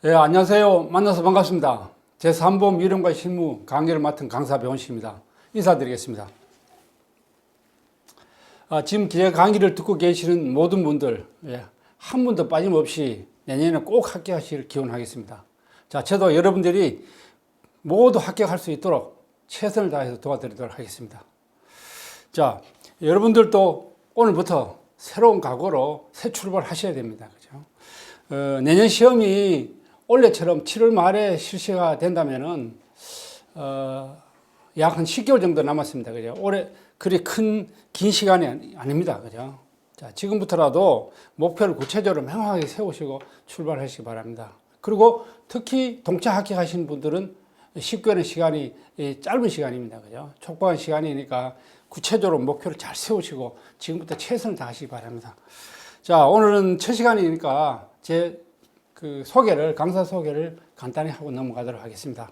예, 안녕하세요. 만나서 반갑습니다. 제3보험 이론과 실무 강의를 맡은 강사 배원식입니다. 인사드리겠습니다. 지금 제 강의를 듣고 계시는 모든 분들, 한 분도 빠짐없이 내년에 꼭 합격하시길 기원하겠습니다. 자, 저도 여러분들이 모두 합격할 수 있도록 최선을 다해서 도와드리도록 하겠습니다. 자, 여러분들도 오늘부터 새로운 각오로 새 출발하셔야 됩니다. 그죠? 내년 시험이 올해처럼 7월 말에 실시가 된다면은, 약 한 10개월 정도 남았습니다. 그죠? 올해 그리 긴 시간이 아닙니다. 그죠? 자, 지금부터라도 목표를 구체적으로 명확하게 세우시고 출발하시기 바랍니다. 그리고 특히 동차 합격하시는 분들은 10개월의 시간이 짧은 시간입니다. 그죠? 촉박한 시간이니까 구체적으로 목표를 잘 세우시고 지금부터 최선을 다하시기 바랍니다. 자, 오늘은 첫 시간이니까 강사 소개를 간단히 하고 넘어가도록 하겠습니다.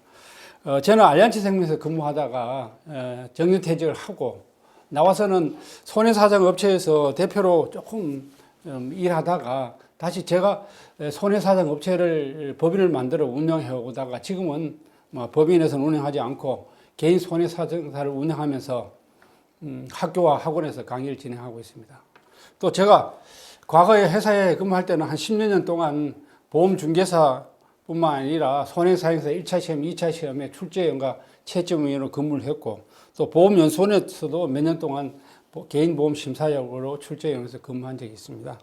저는 알리안츠생명에서 근무하다가 정년퇴직을 하고 나와서는 손해사정업체에서 대표로 조금 일하다가 다시 제가 손해사정업체를 법인을 만들어 운영해 오다가 지금은 법인에서는 운영하지 않고 개인 손해사정사를 운영하면서 학교와 학원에서 강의를 진행하고 있습니다. 또 제가 과거에 회사에 근무할 때는 한 10년 동안 보험중개사뿐만 아니라 손해사행사 1차 시험, 2차 시험에 출제위원과 채점위원으로 근무를 했고 또 보험연수원에서도 몇 년 동안 개인보험심사역으로 출제위원에서 근무한 적이 있습니다.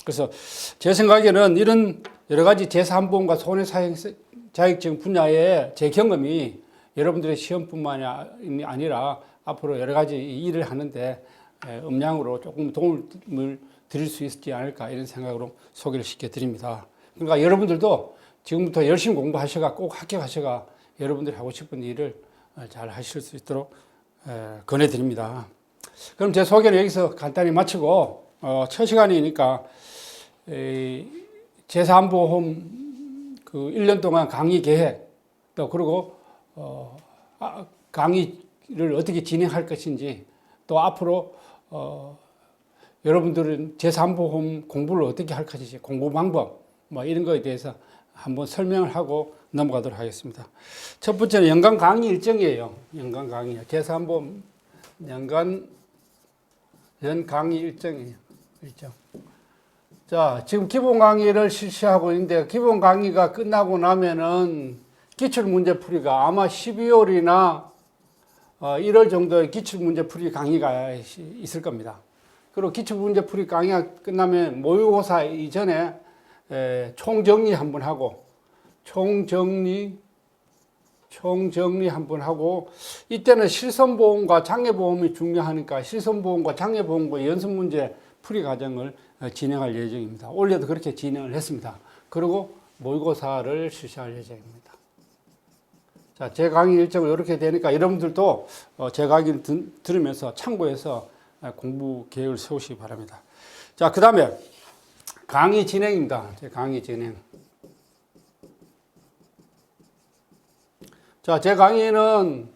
그래서 제 생각에는 이런 여러 가지 제3보험과 손해사행사 자격증 분야의 제 경험이 여러분들의 시험뿐만 아니라 앞으로 여러 가지 일을 하는데 음량으로 조금 도움을 드릴 수 있지 않을까 이런 생각으로 소개를 시켜드립니다. 그러니까 여러분들도 지금부터 열심히 공부하셔가 꼭 합격하셔가 여러분들이 하고 싶은 일을 잘 하실 수 있도록 권해드립니다. 그럼 제 소개는 여기서 간단히 마치고 첫 시간이니까 제3보험 1년 동안 강의 계획 또 그리고 강의를 어떻게 진행할 것인지 또 앞으로 여러분들은 제3보험 공부를 어떻게 할 것인지 공부 방법 이런 거에 대해서 한번 설명을 하고 넘어가도록 하겠습니다. 첫 번째는 연간 강의 일정이에요. 연간 강의. 제3보험 연 강의 일정이에요. 일정. 자, 지금 기본 강의를 실시하고 있는데 기본 강의가 끝나고 나면은 기출문제풀이가 아마 12월이나 1월 정도에 기출문제풀이 강의가 있을 겁니다. 그리고 기출문제풀이 강의가 끝나면 모의고사 이전에 총정리 한번 하고 총정리 한번 하고 이때는 실손보험과 장애보험이 중요하니까 실손보험과 장애보험과 연습문제 풀이 과정을 진행할 예정입니다. 올해도 그렇게 진행을 했습니다. 그리고 모의고사를 실시할 예정입니다. 자, 제 강의 일정은 이렇게 되니까 여러분들도 제 강의를 들으면서 참고해서 공부 계획을 세우시기 바랍니다. 자, 그 다음에 강의 진행입니다. 제 강의 진행. 자, 제 강의는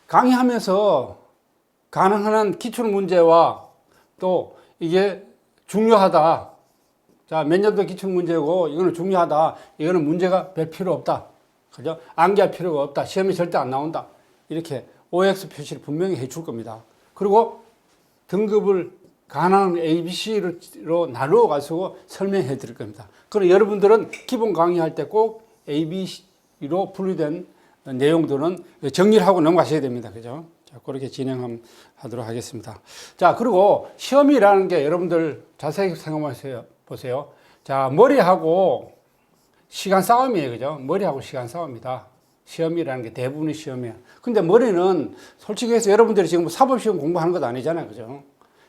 강의하면서 가능한 한 기출 문제와 또 이게 중요하다. 자, 몇 년도 기출 문제고 이거는 중요하다. 이거는 문제가 별 필요 없다. 그죠? 암기할 필요가 없다. 시험에 절대 안 나온다. 이렇게 OX 표시를 분명히 해 줄 겁니다. 그리고 등급을 가능한 ABC로 나누어 가지고 설명해 드릴 겁니다. 그럼 여러분들은 기본 강의할 때 꼭 ABC로 분류된 내용들은 정리를 하고 넘어가셔야 됩니다. 그죠? 자, 그렇게 진행하도록 하겠습니다. 자, 그리고 시험이라는 게 여러분들 자세히 생각해 보세요. 자, 머리하고 시간 싸움이에요. 그죠? 머리하고 시간 싸움이다. 시험이라는 게 대부분의 시험이에요. 근데 머리는 솔직히 해서 여러분들이 지금 사법시험 공부하는 것 아니잖아요. 그죠?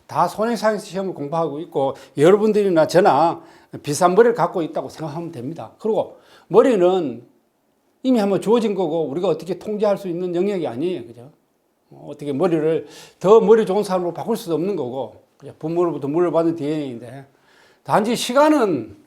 다 손해사행사 시험을 공부하고 있고 여러분들이나 저나 비싼 머리를 갖고 있다고 생각하면 됩니다. 그리고 머리는 이미 한번 주어진 거고 우리가 어떻게 통제할 수 있는 영역이 아니에요. 그죠? 어떻게 머리를 더 머리 좋은 사람으로 바꿀 수도 없는 거고 부모로부터 물려받은 DNA인데 단지 시간은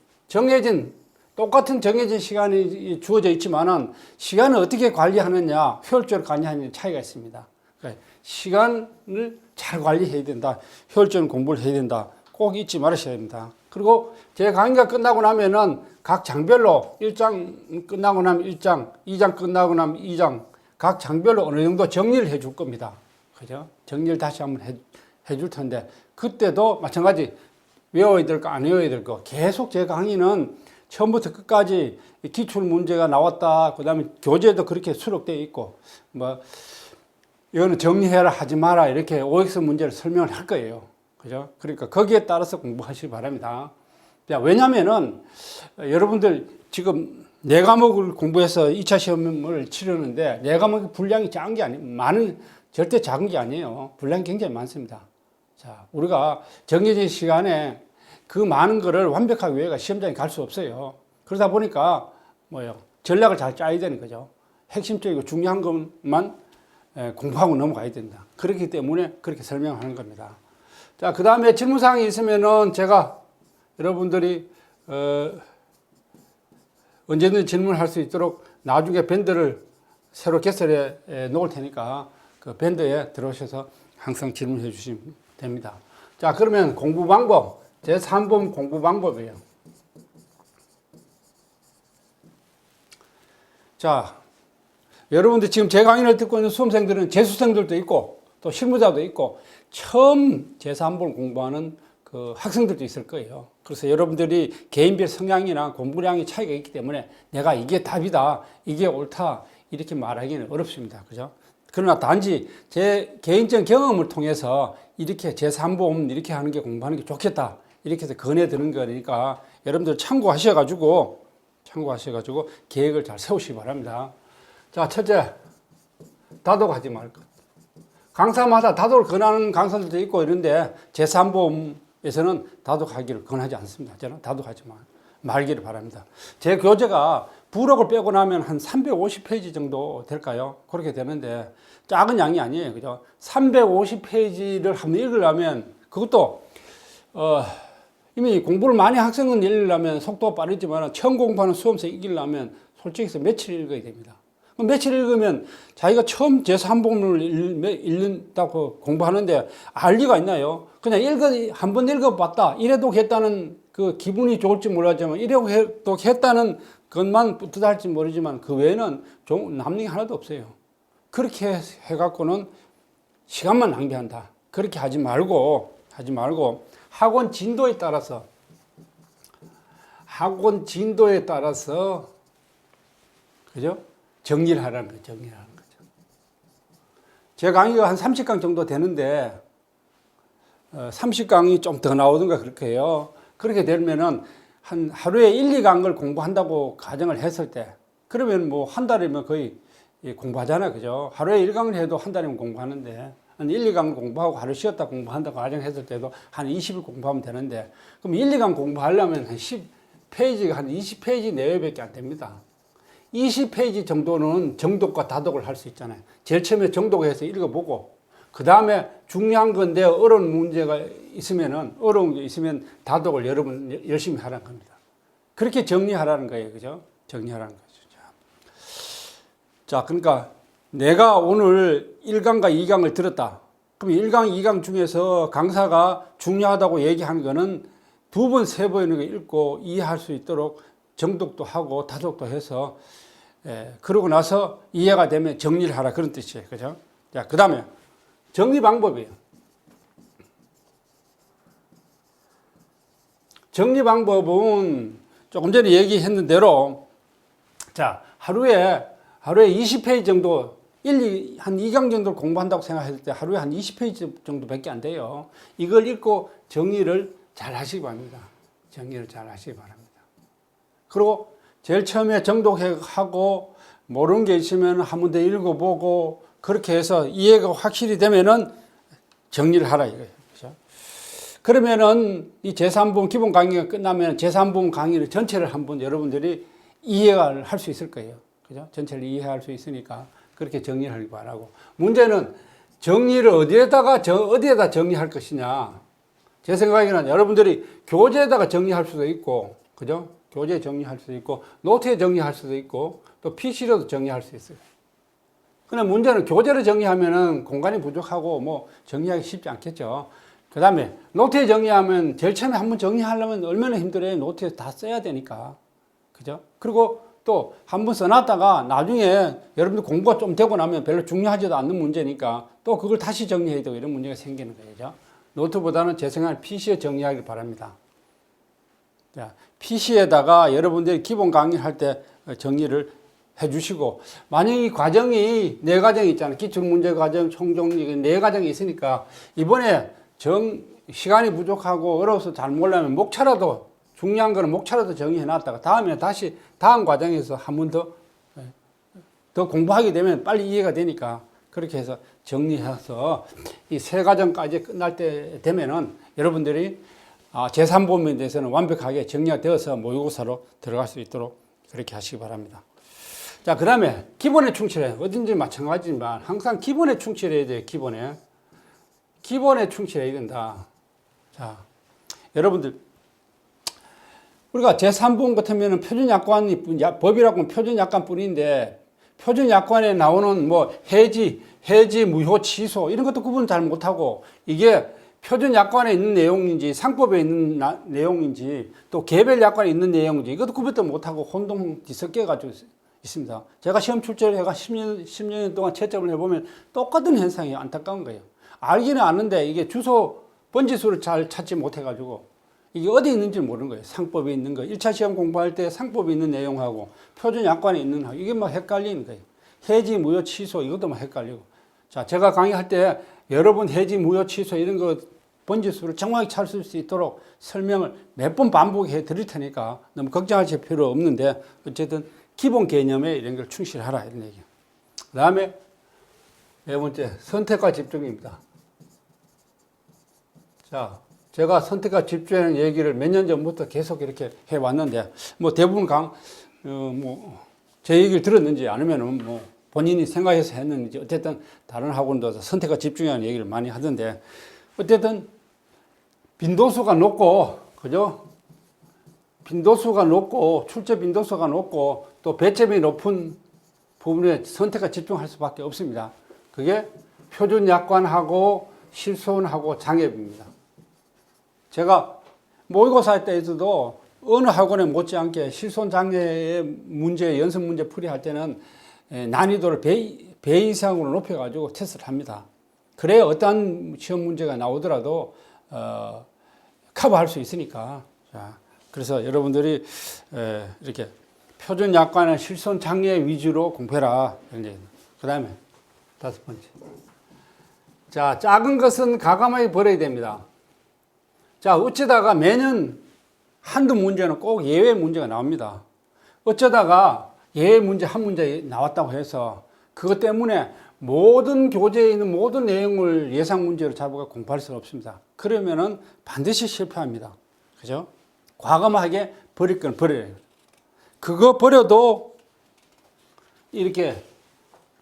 똑같은 정해진 시간이 주어져 있지만은 시간을 어떻게 관리하느냐, 효율적으로 관리하느냐 차이가 있습니다. 그러니까 시간을 잘 관리해야 된다. 효율적인 공부를 해야 된다. 꼭 잊지 말으셔야 됩니다. 그리고 제 강의가 끝나고 나면은 각 장별로 1장 끝나고 나면 1장, 2장 끝나고 나면 2장 각 장별로 어느 정도 정리를 해 줄 겁니다. 그죠? 정리를 다시 한번 해 줄 텐데 그때도 마찬가지 외워야 될 거 안 외워야 될 거 계속 제 강의는 처음부터 끝까지 기출 문제가 나왔다. 그다음에 교재도 그렇게 수록되어 있고 뭐 이거는 정리해라 하지 마라 이렇게 OX 문제를 설명을 할 거예요. 그죠? 그러니까 거기에 따라서 공부하시기 바랍니다. 왜냐면은 여러분들 지금 4과목을 공부해서 2차 시험을 치르는데 4과목의 분량이 작은 게 아니에요. 절대 작은 게 아니에요. 분량이 굉장히 많습니다. 자, 우리가 정해진 시간에 그 많은 거를 완벽하게 외우가 시험장에 갈 수 없어요. 그러다 보니까 전략을 잘 짜야 되는 거죠. 핵심적이고 중요한 것만 공부하고 넘어가야 된다. 그렇기 때문에 그렇게 설명하는 겁니다. 자, 그 다음에 질문사항이 있으면은 제가 여러분들이 언제든지 질문할 수 있도록 나중에 밴드를 새로 개설해 놓을 테니까 그 밴드에 들어오셔서 항상 질문해 주시면 됩니다. 자, 그러면 공부 방법. 제3번 공부 방법이에요. 자, 여러분들 지금 제 강의를 듣고 있는 수험생들은 재수생들도 있고 또 실무자도 있고 처음 제3번 공부하는 그 학생들도 있을 거예요. 그래서 여러분들이 개인별 성향이나 공부량이 차이가 있기 때문에 내가 이게 답이다, 이게 옳다 이렇게 말하기는 어렵습니다. 그죠? 그러나 단지 제 개인적 경험을 통해서 이렇게 제3번 이렇게 하는 게 공부하는 게 좋겠다 이렇게 해서 권해드는 거니까 여러분들 참고하셔가지고 계획을 잘 세우시기 바랍니다. 자, 첫째, 다독하지 말 것. 강사마다 다독을 권하는 강사들도 있고 이런데 제3보험에서는 다독하기를 권하지 않습니다. 저는 다독하지 말기를 바랍니다. 제 교재가 부록을 빼고 나면 한 350페이지 정도 될까요? 그렇게 되는데 작은 양이 아니에요. 그죠? 350페이지를 한번 읽으려면 그것도 이미 공부를 많이 학생은 읽으려면 속도가 빠르지만 처음 공부하는 수험생 읽으려면 솔직히 해서 며칠 읽어야 됩니다. 며칠 읽으면 자기가 처음 제3본을 읽는다고 공부하는데 알 리가 있나요? 그냥 한번 읽어봤다. 이래도 했다는 그 기분이 좋을지 몰라지만 이래도 했다는 것만 뿌듯할지 모르지만 그 외에는 남는 게 하나도 없어요. 그렇게 해갖고는 시간만 낭비한다. 그렇게 하지 말고 학원 진도에 따라서 그죠? 정리를 하라는 거죠. 제 강의가 한 30강 정도 되는데 30강이 좀 더 나오던가 그렇게 해요. 그렇게 되면은 한 하루에 1, 2강을 공부한다고 가정을 했을 때 그러면 뭐 한 달이면 거의 공부하잖아요. 그죠? 하루에 1강을 해도 한 달이면 공부하는데 한 1, 2강 공부하고 하루 쉬었다 공부한다고 가정했을 때도 한 20일 공부하면 되는데 그럼 1, 2강 공부하려면 한 10페이지가 한 20페이지 내외밖에 안 됩니다. 20페이지 정도는 정독과 다독을 할 수 있잖아요. 제일 처음에 정독해서 읽어보고 그 다음에 중요한 건데 어려운 문제가 어려운 게 있으면 다독을 여러분 열심히 하라는 겁니다. 그렇게 정리하라는 거예요. 그죠? 정리하라는 거죠. 자, 그러니까 내가 오늘 1강과 2강을 들었다. 그럼 1강, 2강 중에서 강사가 중요하다고 얘기하는 거는 2번, 3번을 읽고 이해할 수 있도록 정독도 하고 다독도 해서 그러고 나서 이해가 되면 정리를 하라 그런 뜻이에요. 그죠? 자, 그 다음에 정리 방법이에요. 정리 방법은 조금 전에 얘기했는 대로 자, 하루에 20페이지 정도 한 2강 정도 공부한다고 생각했을 때 하루에 한 20페이지 정도밖에 안 돼요. 이걸 읽고 정리를 잘 하시기 바랍니다. 정리를 잘 하시기 바랍니다. 그리고 제일 처음에 정독하고 모르는 게 있으면 한 번 더 읽어보고 그렇게 해서 이해가 확실히 되면은 정리를 하라 이거예요. 그렇죠? 그러면은 이 제3본 기본 강의가 끝나면 제3본 강의를 전체를 한번 여러분들이 이해를 할 수 있을 거예요. 그죠? 전체를 이해할 수 있으니까 그렇게 정리를 하기 바라고. 문제는 정리를 어디에다 정리할 것이냐. 제 생각에는 여러분들이 교재에다가 정리할 수도 있고, 그죠? 교재에 정리할 수도 있고, 노트에 정리할 수도 있고, 또 PC로도 정리할 수 있어요. 근데 문제는 교재로 정리하면은 공간이 부족하고 뭐 정리하기 쉽지 않겠죠. 그 다음에 노트에 정리하면 제일 처음에 한번 정리하려면 얼마나 힘들어요. 노트에 다 써야 되니까. 그죠? 그리고 또 한번 써놨다가 나중에 여러분들 공부가 좀 되고 나면 별로 중요하지도 않는 문제니까 또 그걸 다시 정리해야 되고 이런 문제가 생기는 거죠. 노트보다는 제 생각에 PC에 정리하길 바랍니다. 자, PC에다가 여러분들이 기본 강의할 때 정리를 해 주시고, 만약 이 과정이 네 과정이 있잖아요. 기출문제 과정, 총정리 네 과정이 있으니까 이번에 시간이 부족하고 어려워서 잘 몰라면 목차라도 중요한 거는 목차라도 정리해 놨다가 다음에 다시 다음 과정에서 한 번 더 공부하게 되면 빨리 이해가 되니까 그렇게 해서 정리해서 이 세 과정까지 끝날 때 되면은 여러분들이 제3부분에 대해서는 완벽하게 정리가 되어서 모의고사로 들어갈 수 있도록 그렇게 하시기 바랍니다. 자, 그 다음에 기본에 충실해. 어딘지 마찬가지지만 항상 기본에 충실해야 돼요. 기본에 충실해야 된다. 자, 여러분들 우리가 제3부분 같으면 표준약관이 법이라고 하면 표준약관뿐인데 표준약관에 나오는 뭐 해지, 무효, 취소 이런 것도 구분 잘 못하고 이게 표준약관에 있는 내용인지 상법에 있는 내용인지 또 개별약관에 있는 내용인지 이것도 구분도 못하고 혼동 뒤섞여 가지고 있습니다. 제가 시험 출제를 해가 10년 동안 채점을 해보면 똑같은 현상이 안타까운 거예요. 알기는 아는데 이게 주소 번지수를 잘 찾지 못해가지고 이게 어디 있는지 모르는 거예요. 상법에 있는 거. 1차 시험 공부할 때 상법에 있는 내용하고 표준약관에 있는 거. 이게 막 헷갈리는 거예요. 해지, 무효, 취소 이것도 막 헷갈리고. 자, 제가 강의할 때 여러분 해지, 무효, 취소 이런 거 번지수를 정확히 찾을 수 있도록 설명을 몇 번 반복해 드릴 테니까 너무 걱정하실 필요 없는데 어쨌든 기본 개념에 이런 걸 충실하라 이런 얘기예요. 그 다음에 네 번째 선택과 집중입니다. 자, 제가 선택과 집중하는 얘기를 몇 년 전부터 계속 이렇게 해왔는데 뭐 대부분 제 얘기를 들었는지 아니면은 뭐 본인이 생각해서 했는지 어쨌든 다른 학원도 선택과 집중하는 얘기를 많이 하던데 어쨌든 빈도수가 높고 그죠? 빈도수가 높고 출제 빈도수가 높고 또 배점이 높은 부분에 선택과 집중할 수밖에 없습니다. 그게 표준약관하고 실손하고 장애입니다. 제가 모의고사 할 때에도 어느 학원에 못지않게 실손 장애의 문제, 연습 문제 풀이할 때는 난이도를 배 이상으로 높여가지고 테스트를 합니다. 그래야 어떠한 시험 문제가 나오더라도 커버할 수 있으니까. 자, 그래서 여러분들이 이렇게 표준 약관의 실손 장애 위주로 공부해라. 그 다음에 다섯 번째. 자, 작은 것은 과감하게 버려야 됩니다. 자, 어쩌다가 매년 한두 문제는 꼭 예외 문제가 나옵니다. 어쩌다가 예외 문제 한 문제 나왔다고 해서 그것 때문에 모든 교재에 있는 모든 내용을 예상 문제로 잡아서 공부할 수는 없습니다. 그러면은 반드시 실패합니다. 그죠? 과감하게 버릴 건 버려야 돼요. 그거 버려도 이렇게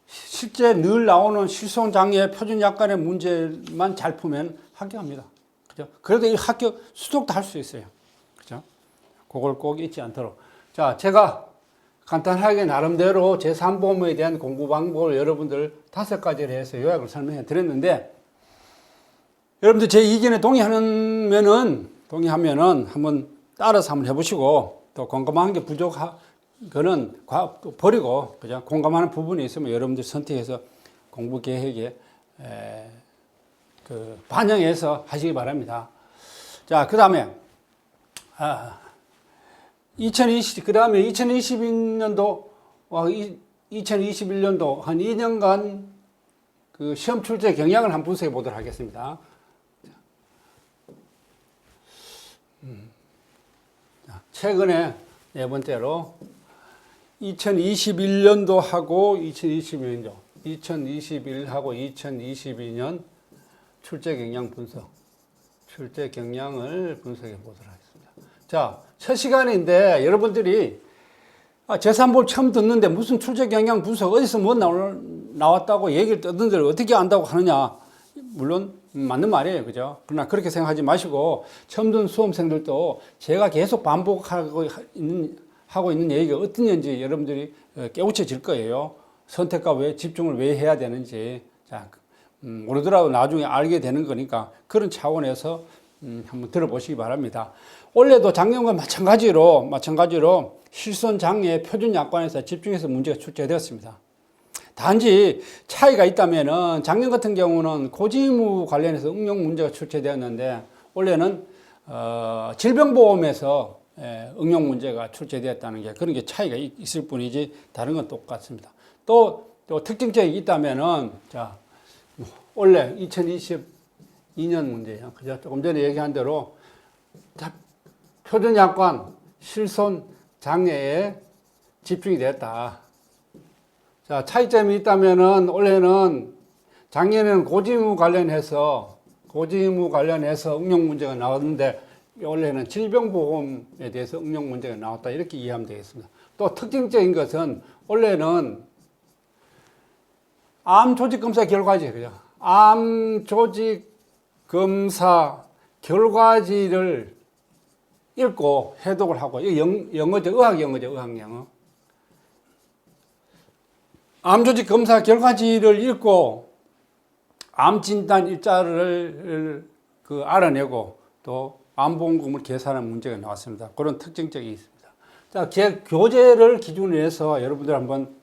실제 늘 나오는 실손장애 표준약관의 문제만 잘 풀면 합격합니다. 그죠? 그래도 이 합격 수독도 할 수 있어요. 그죠? 그걸 꼭 잊지 않도록. 자, 제가 간단하게 나름대로 제3보험에 대한 공부 방법을 여러분들 5가지를 해서 요약을 설명해 드렸는데, 여러분들 제 의견에 동의하면은 한번 따라서 한번 해보시고, 또 공감한 게 거는 버리고, 그죠? 공감하는 부분이 있으면 여러분들 선택해서 공부 계획에 반영해서 하시기 바랍니다. 자, 그 다음에, 그 다음에 2022년도, 2021년도 한 2년간 그 시험 출제 경향을 한번 분석해 보도록 하겠습니다. 최근에 네 번째로 2021년도하고 2022년도, 2021하고 2022년 출제 경향 분석, 출제 경향을 분석해 보도록 하겠습니다. 자, 첫 시간인데 여러분들이 제3볼 처음 듣는데 무슨 출제 경향 분석 어디서 뭐 나왔다고 얘기를 떠든들 어떻게 안다고 하느냐. 물론 맞는 말이에요. 그죠? 그러나 그렇게 생각하지 마시고 처음 듣는 수험생들도 제가 계속 반복하고 있는 얘기가 어떠냐인지 여러분들이 깨우쳐질 거예요. 선택과 왜 집중을 왜 해야 되는지. 자, 모르더라도 나중에 알게 되는 거니까 그런 차원에서 한번 들어보시기 바랍니다. 올해도 작년과 마찬가지로 실손 장애 표준 약관에서 집중해서 문제가 출제되었습니다. 단지 차이가 있다면은 작년 같은 경우는 고지의무 관련해서 응용 문제가 출제되었는데 올해는 질병보험에서 응용 문제가 출제되었다는 게 그런 게 차이가 있을 뿐이지 다른 건 똑같습니다. 또 특징점이 있다면은 자 올해 2022년 문제예요. 그죠? 조금 전에 얘기한 대로 표준 약관 실손 장애에 집중이 됐다. 자, 차이점이 있다면은 올해는 작년에는 고지의무 관련해서 응용 문제가 나왔는데 올해는 질병보험에 대해서 응용 문제가 나왔다. 이렇게 이해하면 되겠습니다. 또 특징적인 것은 올해는 암 조직 검사 결과지, 그죠? 암 조직 검사 결과지를 읽고 해독을 하고, 이거 영어죠. 의학 영어. 암 조직 검사 결과지를 읽고 암 진단 일자를 알아내고 또 암보험금을 계산하는 문제가 나왔습니다. 그런 특징적이 있습니다. 자, 교재를 기준으로 해서 여러분들 한번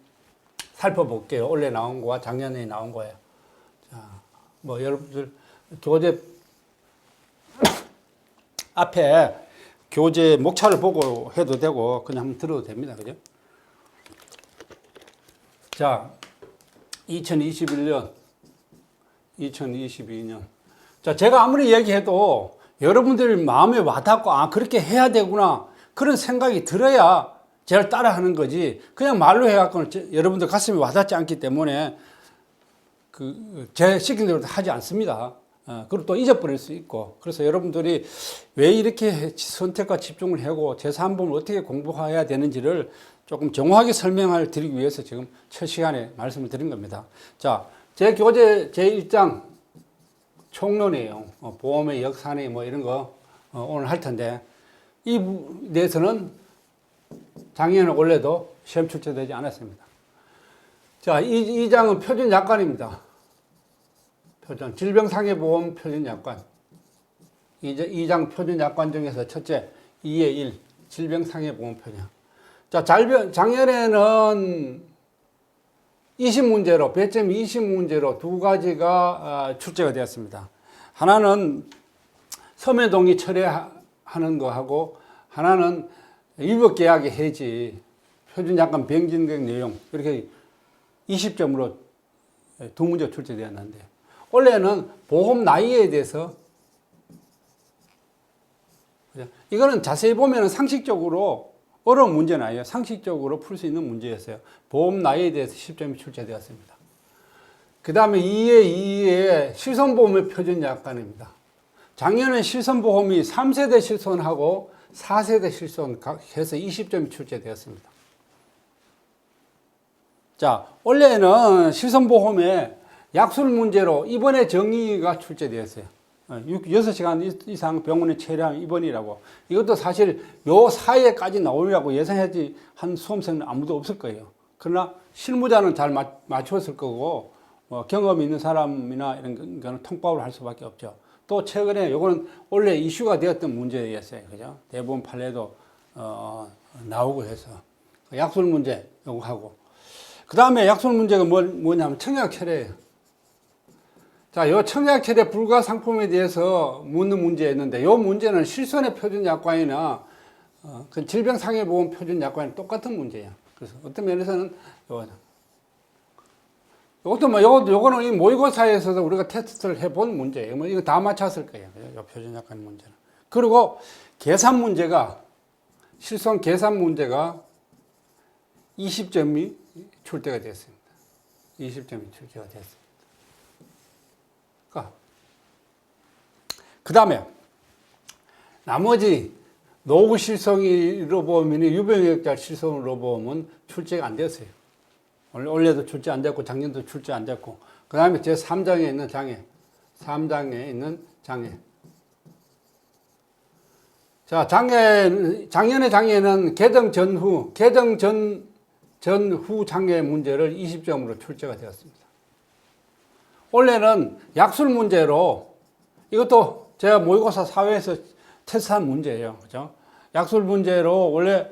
살펴볼게요. 올해 나온 거와 작년에 나온 거예요. 자, 뭐 여러분들 교재 앞에 교재 목차를 보고 해도 되고 그냥 한번 들어도 됩니다. 그죠? 자, 2021년, 2022년. 자, 제가 아무리 얘기해도 여러분들 마음에 와닿고, 그렇게 해야 되구나. 그런 생각이 들어야 제가 따라 하는 거지. 그냥 말로 해갖고는 여러분들 가슴에 와닿지 않기 때문에 제 시킨 대로 하지 않습니다. 그리고 또 잊어버릴 수 있고. 그래서 여러분들이 왜 이렇게 선택과 집중을 하고 제3본을 어떻게 공부해야 되는지를 조금 정확하게 설명을 드리기 위해서 지금 첫 시간에 말씀을 드린 겁니다. 자, 제 교재 제1장 총론이에요. 보험의 역사니 뭐 이런 거 오늘 할 텐데 이 대해서는 작년에 올해도 시험 출제되지 않았습니다. 자, 이 장은 표준 약관입니다. 표준 질병상해보험 표준 약관. 이 장 표준 약관 중에서 첫째 2의 1 질병상해보험 표준. 자, 작년에는 20문제로, 배점 20문제로 두 가지가 출제가 되었습니다. 하나는 서면동의 철회하는 거하고, 하나는 위법계약의 해지, 표준약관 병진경 내용, 이렇게 20점으로 두 문제가 출제되었는데, 원래는 보험 나이에 대해서, 이거는 자세히 보면 상식적으로 어려운 문제는 아니에요. 상식적으로 풀 수 있는 문제였어요. 보험 나이에 대해서 10점이 출제되었습니다. 그 다음에 2의 실손보험의 표준 약관입니다. 작년에 실손보험이 3세대 실손하고 4세대 실손 해서 20점이 출제되었습니다. 자, 원래는 실손보험에 약술 문제로 입원의 정의가 출제되었어요. 6시간 이상 병원에 체류하면 입원이라고. 이것도 사실 요 사이에까지 나오려고 예상하지 한 수험생은 아무도 없을 거예요. 그러나 실무자는 잘 맞췄을 거고, 경험 있는 사람이나 이런 거는 통과를 할 수밖에 없죠. 또 최근에 요거는 원래 이슈가 되었던 문제였어요. 그죠? 대부분 판례도, 나오고 해서. 약술 문제 요거 하고. 그 다음에 약술 문제가 뭐냐면 청약철회예요. 자, 요 청약철회 불가 상품에 대해서 묻는 문제였는데, 요 문제는 실손의 표준 약관이나 그 질병상해보험 표준 약관이 똑같은 문제예요. 그래서 어떤 면에서는 요거는 이 모의고사에서도 우리가 테스트를 해본 문제예요. 뭐 이거 다 맞췄을 거예요. 요 표준 약관 문제는. 그리고 계산 문제가 실손 계산 문제가 20점이 출제가 됐습니다. 20점이 출제가 됐습니다. 그 다음에 나머지 노후 실손으로 보면 유병역자 실손으로 보면 출제가 안 됐어요. 올해도 출제 안 됐고 작년도 출제 안 됐고, 그 다음에 제 3장에 있는 장애, 3장에 있는 장애. 자, 작년의 장애는 개정 전후 장애 문제를 20점으로 출제가 되었습니다. 원래는 약술 문제로 이것도 제가 모의고사 사회에서 테스트한 문제예요. 그죠? 약술 문제로 원래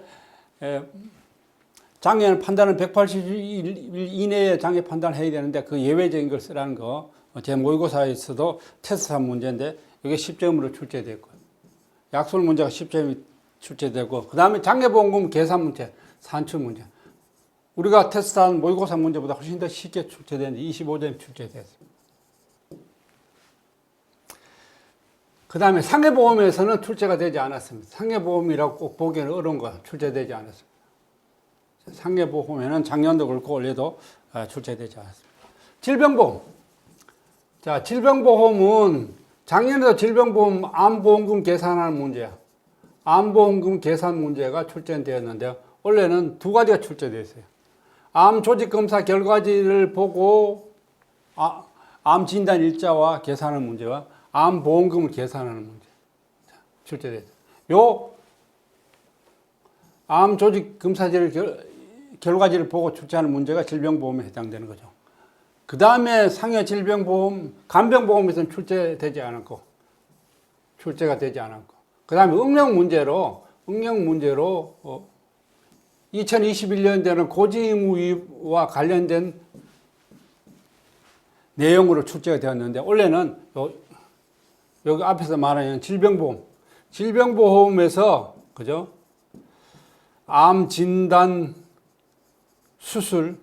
장애 판단은 180일 이내에 장애 판단을 해야 되는데 그 예외적인 걸 쓰라는 거 제 모의고사에서도 테스트한 문제인데 이게 10점으로 출제됐고요. 약술 문제가 10점이 출제되고 그 다음에 장애보험금 계산 문제, 산출 문제. 우리가 테스트한 모의고사 문제보다 훨씬 더 쉽게 출제되는데 25점이 출제됐습니다. 그 다음에 상해보험에서는 출제가 되지 않았습니다. 상해보험이라고 꼭 보기에는 어려운 거 출제되지 않았습니다. 상해보험에는 작년도 그렇고 올해도 출제되지 않았습니다. 질병보험. 자, 질병보험은 작년에도 질병보험 암보험금 계산하는 문제야. 암보험금 계산 문제가 출제되었는데요. 원래는 두 가지가 출제되었어요. 암 조직 검사 결과지를 보고 암 진단 일자와 계산하는 문제와 암 보험금을 계산하는 문제 출제됐어요. 요 암 조직 검사지를 결과지를 보고 출제하는 문제가 질병보험에 해당되는 거죠. 그 다음에 상해 질병보험, 간병보험에서는 출제가 되지 않았고, 그 다음에 응용 문제로 2021년도에는 고지 의무와 관련된 내용으로 출제가 되었는데, 원래는 여기 앞에서 말하는 질병보험에서, 그죠? 암 진단 수술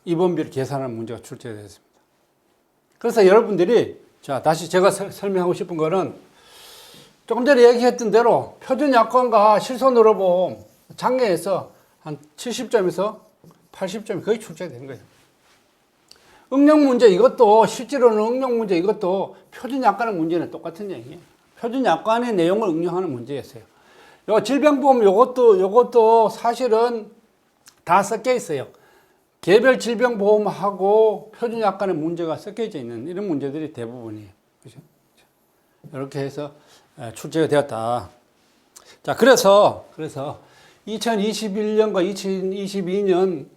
입원비를 계산하는 문제가 출제되었습니다. 그래서 여러분들이, 자, 다시 제가 설명하고 싶은 거는 조금 전에 얘기했던 대로 표준약관과 실손의료보험 장애에서 한 70점에서 80점이 거의 출제된 거예요. 응용문제 이것도 실제로는 응용문제 이것도 표준약관의 문제는 똑같은 얘기예요. 표준약관의 내용을 응용하는 문제였어요. 요 질병보험 요것도 사실은 다 섞여 있어요. 개별 질병보험하고 표준약관의 문제가 섞여져 있는 이런 문제들이 대부분이에요. 그죠? 이렇게 해서 출제가 되었다. 자, 그래서 2021년과 2022년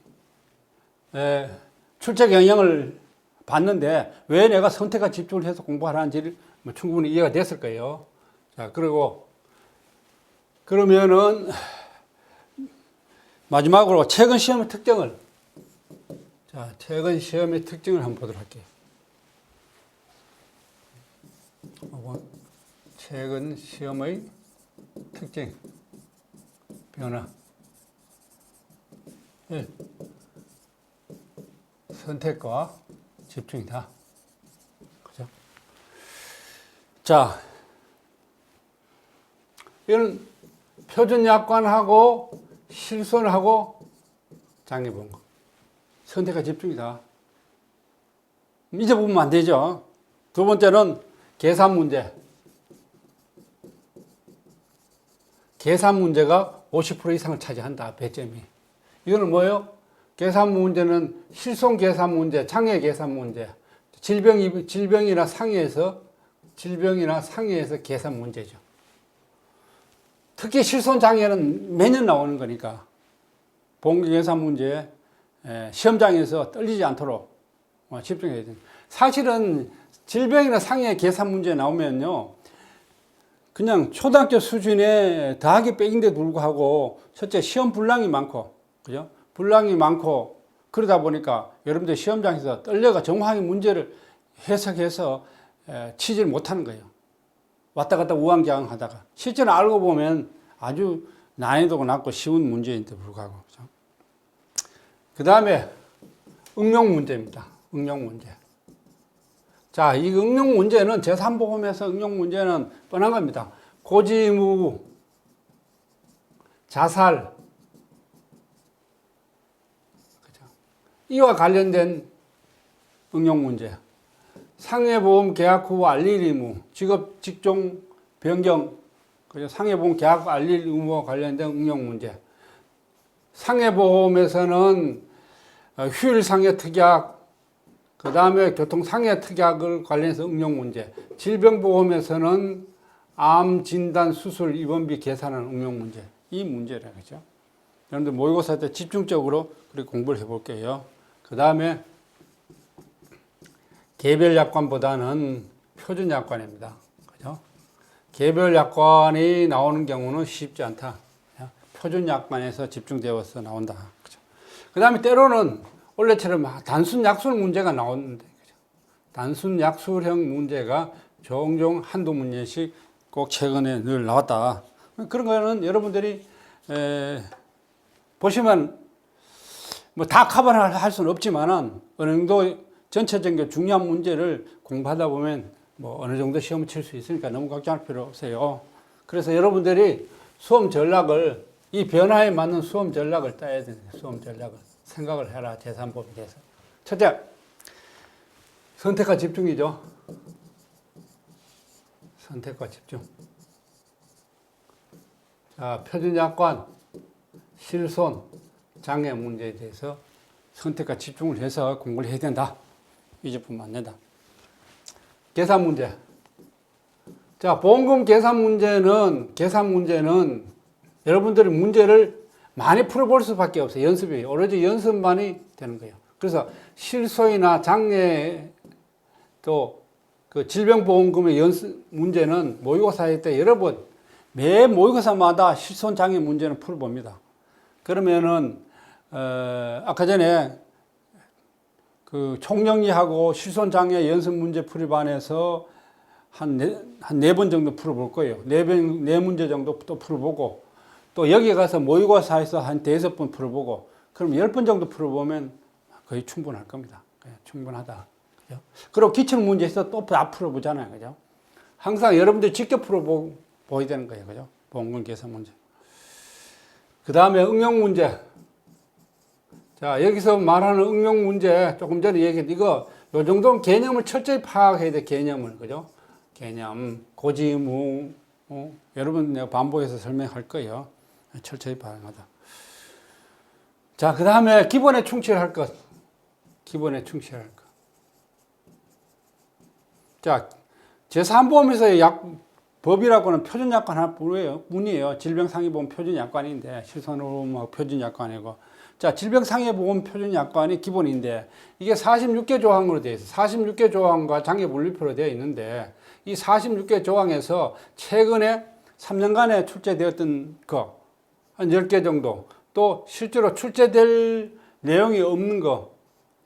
출제 경향을 봤는데 왜 내가 선택과 집중을 해서 공부하라는지를 충분히 이해가 됐을 거예요. 자, 그러면은 마지막으로 최근 시험의 특징을 한번 보도록 할게요. 최근 시험의 특징, 변화. 1. 선택과 집중이다. 그죠? 자, 이건 표준약관하고 실손하고 장애보험금. 선택과 집중이다. 잊어보면 안 되죠. 두 번째는 계산 문제. 계산 문제가 50% 이상을 차지한다. 배점이. 이거는 뭐예요? 계산 문제는 실손 계산 문제, 장애 계산 문제, 질병이나 상해에서 계산 문제죠. 특히 실손 장애는 매년 나오는 거니까 보험금 계산 문제에 시험장에서 떨리지 않도록 집중해야 됩니다. 사실은 질병이나 상해 계산 문제 나오면요, 그냥 초등학교 수준의 더하기 빼기인데 불구하고 첫째 시험 분량이 많고, 그죠? 분량이 많고 그러다 보니까 여러분들 시험장에서 떨려가 정확하게 문제를 해석해서 치지를 못하는 거예요. 왔다 갔다 우왕좌왕 하다가 실제로 알고 보면 아주 난이도가 낮고 쉬운 문제인데 불구하고. 그죠? 그 다음에 응용 문제입니다. 응용 문제. 자, 이 응용 문제는 제3보험에서 응용 문제는 뻔한 겁니다. 고지의무, 자살, 그죠? 이와 관련된 응용 문제. 상해보험 계약 후 알릴 의무, 직업, 직종 변경, 그죠? 상해보험 계약 후 알릴 의무와 관련된 응용 문제. 상해보험에서는 휴일상해 특약, 그 다음에 교통상해 특약을 관련해서 응용 문제. 질병보험에서는 암 진단 수술 입원비 계산하는 응용 문제. 이 문제라 그죠? 여러분들 모의고사 때 집중적으로 그렇게 공부를 해볼게요. 그 다음에 개별 약관보다는 표준 약관입니다. 그죠? 개별 약관이 나오는 경우는 쉽지 않다. 표준 약관에서 집중되어서 나온다. 그죠? 그 다음에 때로는 원래처럼 단순 약술 문제가 나오는데, 그죠? 단순 약술형 문제가 종종 한두 문제씩 꼭 최근에 늘 나왔다. 그런 거는 여러분들이 보시면 뭐 다 커버할 수는 없지만은 어느 정도 전체적인 중요한 문제를 공부하다 보면 뭐 어느 정도 시험을 칠 수 있으니까 너무 걱정할 필요 없어요. 그래서 여러분들이 수험 전략을 이 변화에 맞는 수험 전략을 짜야 되는 수험 전략을 생각을 해라. 제3법에 대해서. 첫째, 선택과 집중이죠. 선택과 집중. 자, 표준약관, 실손, 장애 문제에 대해서 선택과 집중을 해서 공부를 해야 된다. 이제뿐만 안 된다. 계산 문제. 자, 보험금 계산 문제는 여러분들이 문제를 많이 풀어볼 수밖에 없어요. 연습이. 오로지 연습만이 되는 거예요. 그래서 실손이나 장애 또 그 질병보험금의 연습 문제는 모의고사 할 때 여러 번 매 모의고사마다 실손 장애 문제는 풀어봅니다. 그러면은 아까 전에 그 총정리하고 실손 장애 연습 문제 풀이반에서 한 네 번 정도 풀어볼 거예요. 네 문제 정도 또 풀어보고 또 여기 가서 모의고사에서 한 5번 풀어보고 그럼 10번 정도 풀어보면 거의 충분할 겁니다. 충분하다. 그죠? 그리고 기출 문제에서 또 다 풀어보잖아요. 그죠? 항상 여러분들 직접 풀어보야 되는 거예요. 그죠? 보험금 계산 문제. 그 다음에 응용 문제. 자, 여기서 말하는 응용 문제, 조금 전에 얘기했던 요 정도는 개념을 철저히 파악해야 돼, 개념을. 그죠? 개념, 고지무, 여러분 내가 반복해서 설명할 거예요. 철저히 파악하다. 자, 그 다음에 기본에 충실할 것. 기본에 충실할 것. 자, 제3보험에서의 법이라고는 표준약관 하나뿐이에요. 질병상해보험 표준약관인데, 실손보험 표준약관이고. 자, 질병상해보험 표준약관이 기본인데, 이게 46개 조항으로 되어 있어요. 46개 조항과 장애분류표로 되어 있는데, 이 46개 조항에서 최근에 3년간에 출제되었던 거, 한 10개 정도, 또 실제로 출제될 내용이 없는 거,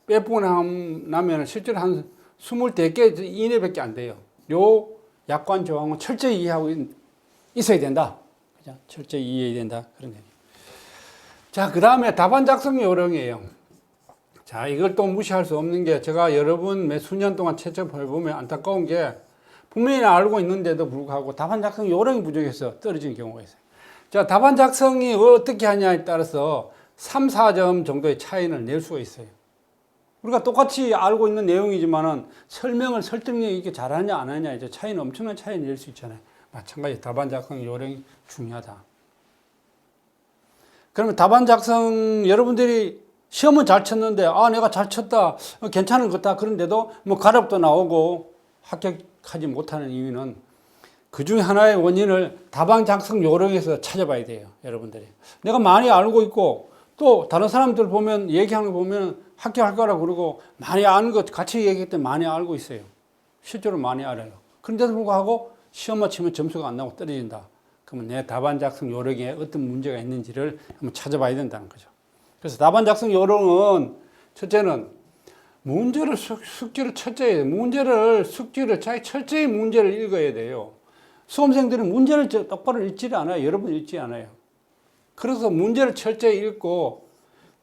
빼보고 나면 실제로 한 24개 이내밖에 안 돼요. 요 약관 조항은 철저히 이해하고 있어야 된다. 그죠? 철저히 이해해야 된다. 그런 얘기. 자, 그 다음에 답안 작성 요령이에요. 자, 이걸 또 무시할 수 없는 게 제가 여러분 매 수년 동안 채점해 보면 안타까운 게 분명히 알고 있는데도 불구하고 답안 작성 요령이 부족해서 떨어지는 경우가 있어요. 자, 답안 작성이 어떻게 하냐에 따라서 3, 4점 정도의 차이를 낼 수가 있어요. 우리가 똑같이 알고 있는 내용이지만은 설명을 설득력 있게 잘하냐 안 하냐 이제 차이는 엄청난 차이 낼 수 있잖아요. 마찬가지 답안 작성 요령이 중요하다. 그러면 답안 작성 여러분들이 시험은 잘 쳤는데 내가 잘 쳤다 괜찮은 것 같다 그런데도 뭐 가렵도 나오고 합격하지 못하는 이유는 그 중에 하나의 원인을 답안 작성 요령에서 찾아봐야 돼요. 여러분들이 내가 많이 알고 있고 또 다른 사람들 보면 얘기하는 거 보면 합격할 거라고 그러고 많이 아는 것 같이 얘기했을 때 많이 알고 있어요. 실제로 많이 알아요. 그런데도 불구하고 시험만 치면 점수가 안 나고 떨어진다. 그러면 내 답안 작성 요령에 어떤 문제가 있는지를 한번 찾아봐야 된다는 거죠. 그래서 답안 작성 요령은 첫째는 문제를 숙지를 철저히 숙지를 철저히 문제를 읽어야 돼요. 수험생들은 문제를 똑바로 읽지 않아요. 여러분 읽지 않아요. 그래서 문제를 철저히 읽고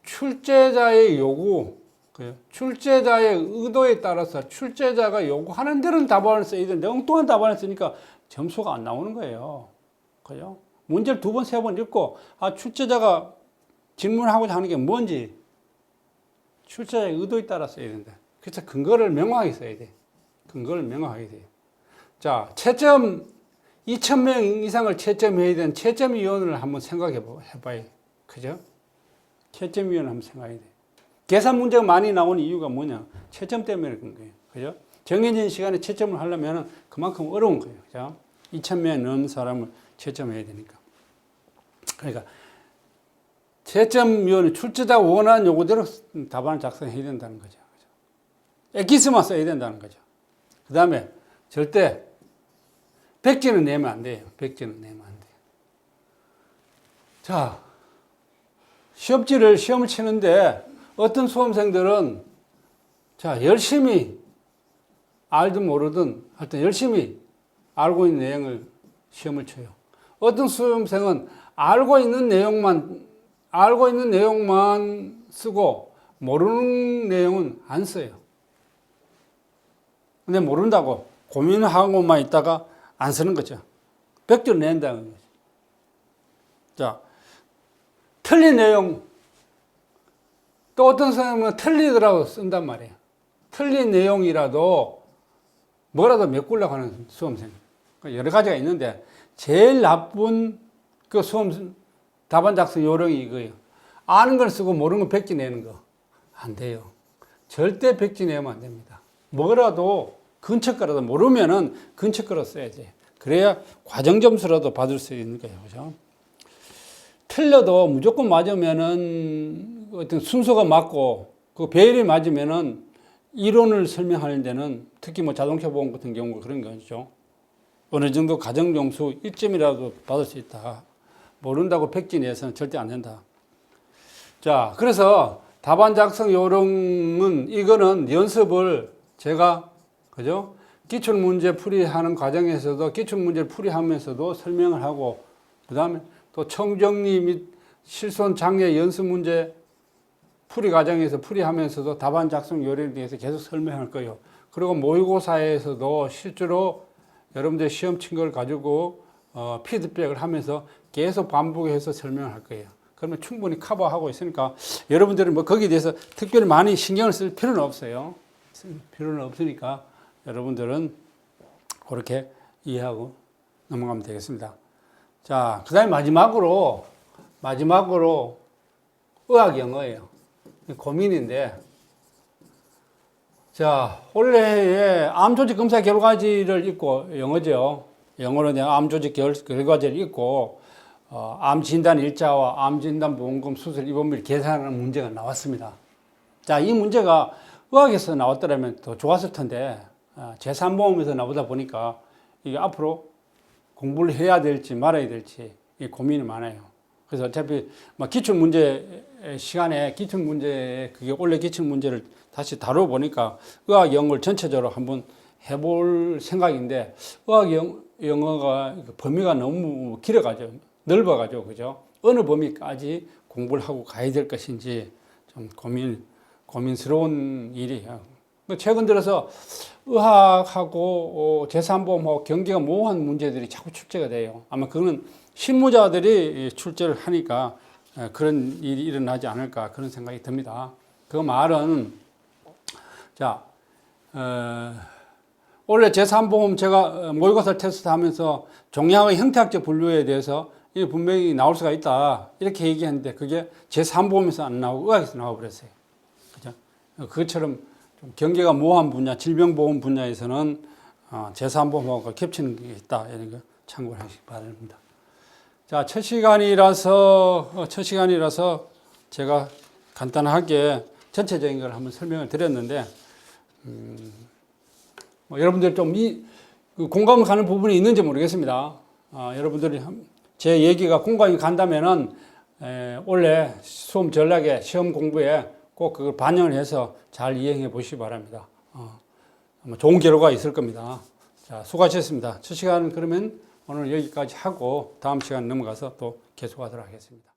출제자의 요구, 출제자의 의도에 따라서 출제자가 요구하는 대로 답안을 써야 되는데 엉뚱한 답안을 쓰니까 점수가 안 나오는 거예요. 그죠? 문제를 2번, 3번 읽고 출제자가 질문하고자 하는 게 뭔지 출제자의 의도에 따라 써야 된다. 그래서 근거를 명확하게 써야 돼. 근거를 명확하게 돼요. 자, 채점 2,000명 이상을 채점해야 되는 채점위원을 한번 생각해 봐요. 그죠? 채점위원을 한번 생각해야 돼요. 계산 문제가 많이 나오는 이유가 뭐냐? 채점 때문에 그런 거예요. 그죠? 정해진 시간에 채점을 하려면 그만큼 어려운 거예요. 그죠? 2,000명 넘는 사람을 채점해야 되니까. 그러니까 채점위원은 출제자가 원하는 요구대로 답안을 작성해야 된다는 거죠. 엑기스만 써야 된다는 거죠. 그 다음에 절대 백지는 내면 안 돼요. 백지는 내면 안 돼요. 자, 시험을 치는데 어떤 수험생들은 자, 열심히 알든 모르든 하여튼 열심히 알고 있는 내용을 시험을 쳐요. 어떤 수험생은 알고 있는 내용만 쓰고 모르는 내용은 안 써요. 근데 모른다고 고민하고만 있다가 안 쓰는 거죠. 100점 낸다는 거죠. 자, 틀린 내용, 또 어떤 사람은 틀리더라도 쓴단 말이에요. 틀린 내용이라도 뭐라도 메꾸려고 하는 수험생. 여러 가지가 있는데, 제일 나쁜 그 수험 답안 작성 요령이 이거예요. 아는 걸 쓰고 모르는 걸 100점 내는 거. 안 돼요. 절대 100점 내면 안 됩니다. 뭐라도 근처 거라도 모르면은 근처 거로 써야지. 그래야 과정 점수라도 받을 수 있는 거예요. 그죠? 틀려도 무조건 맞으면은 어떤 순서가 맞고 그 배열이 맞으면은 이론을 설명하는 데는 특히 뭐 자동차 보험 같은 경우 그런 거죠. 어느 정도 과정 점수 1점이라도 받을 수 있다. 모른다고 100점 내서는 절대 안 된다. 자, 그래서 답안 작성 요령은 이거는 연습을 제가 그죠? 기출문제 풀이하는 과정에서도 기출문제를 풀이하면서도 설명을 하고 그 다음에 또 청정리 및 실손 장애 연습 문제 풀이 과정에서 풀이하면서도 답안 작성 요령에 대해서 계속 설명할 거예요. 그리고 모의고사에서도 실제로 여러분들 시험 친 걸 가지고 피드백을 하면서 계속 반복해서 설명을 할 거예요. 그러면 충분히 커버하고 있으니까 여러분들은 뭐 거기에 대해서 특별히 많이 신경을 쓸 필요는 없어요. 쓸 필요는 없으니까 여러분들은 그렇게 이해하고 넘어가면 되겠습니다. 자, 그 다음에 마지막으로 의학 영어예요. 고민인데, 자, 올해의 암 조직 검사 결과지를 읽고, 영어죠. 영어로 된 암 조직 결과지를 읽고, 암 진단 일자와 암 진단 보험금 수술 입원비를 계산하는 문제가 나왔습니다. 자, 이 문제가 의학에서 나왔더라면 더 좋았을 텐데, 제3보험에서 나오다 보니까 이게 앞으로 공부를 해야 될지 말아야 될지 고민이 많아요. 그래서 어차피 기출문제 시간에 기출문제, 그게 원래 기출문제를 다시 다뤄보니까 의학 영어를 전체적으로 한번 해볼 생각인데, 의학 영어가 범위가 너무 길어가지고, 넓어가지고, 그죠? 어느 범위까지 공부를 하고 가야 될 것인지 좀 고민스러운 일이에요. 최근 들어서 의학하고 제3보험하고 경계가 모호한 문제들이 자꾸 출제가 돼요. 아마 그거는 실무자들이 출제를 하니까 그런 일이 일어나지 않을까 그런 생각이 듭니다. 그 말은 자, 원래 제3보험 제가 모의고사 테스트 하면서 종양의 형태학적 분류에 대해서 이 분명히 나올 수가 있다 이렇게 얘기했는데 그게 제3보험에서 안 나오고 의학에서 나와버렸어요. 그죠? 그것처럼 좀 경계가 모호한 분야, 질병보험 분야에서는 제3보험하고 겹치는 게 있다 이런 거 참고를 하시기 바랍니다. 자, 첫 시간이라서 제가 간단하게 전체적인 걸 한번 설명을 드렸는데, 여러분들 좀 공감을 가는 부분이 있는지 모르겠습니다. 여러분들이 제 얘기가 공감이 간다면은, 원래 수험 전략에 시험 공부에 꼭 그걸 반영을 해서 잘 이행해 보시기 바랍니다. 아마 좋은 결과가 있을 겁니다. 자, 수고하셨습니다. 첫 시간은 그러면 오늘 여기까지 하고 다음 시간 넘어가서 또 계속하도록 하겠습니다.